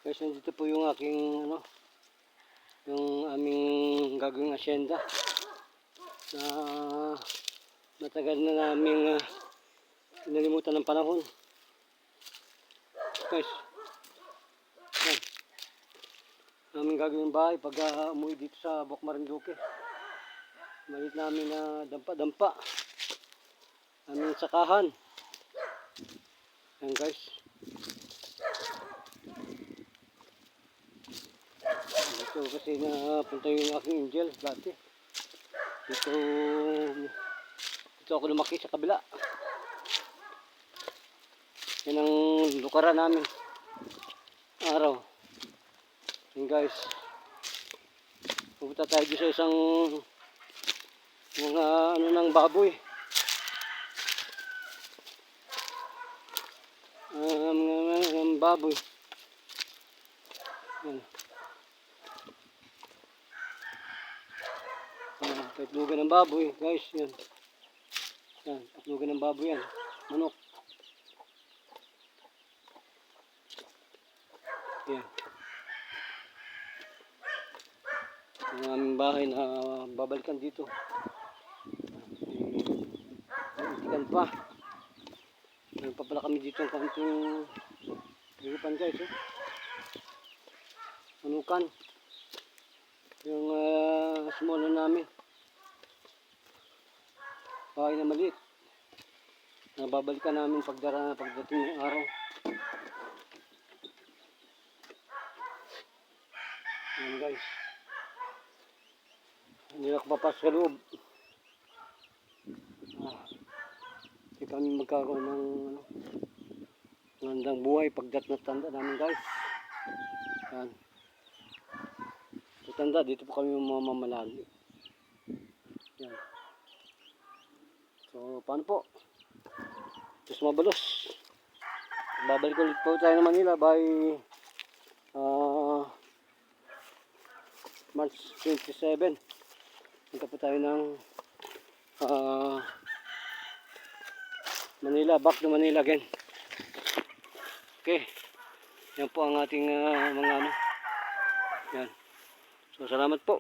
Guys, nandito po yung aking yung aming gagawing asyenda na matagal na naming nalimutan ng panahon. Guys, yan. Aming gagawing bahay pag umuwi dito sa Buwak Marinduque. Malit namin na dampa-dampa. Aming sakahan. Yan guys. Dito kasi napunta yung aking angel dati. Dito ako lumaki sa kabila. Yan ang lukaran namin. Araw. Yan guys. Pupunta tayo sa isang mga ng baboy. Baboy. Yan. Patlugan ng baboy, guys, yan. Yan, patlugan ng baboy yan. Manok. Yan. Ang aming bahay na babalikan dito. Itikan pa. Meron pa pala kami dito ang kaunting higupan guys. Manukan. Yung small namin. Bahay na maliit. Nababalikan namin pagdating ng araw. Yan guys. Hindi na ako papasok sa loob. Hindi kami magkakaroon ng magandang buhay pagdatnatanda namin guys. Yan. Tanda, dito po kami mamamalagi. Yan. So, paano po? Diyos mabalos. Babalik ulit po tayo ng Manila by March 27. Punta po tayo ng Manila, back to Manila again. Okay. Yan po ang ating mga yan. So, salamat po.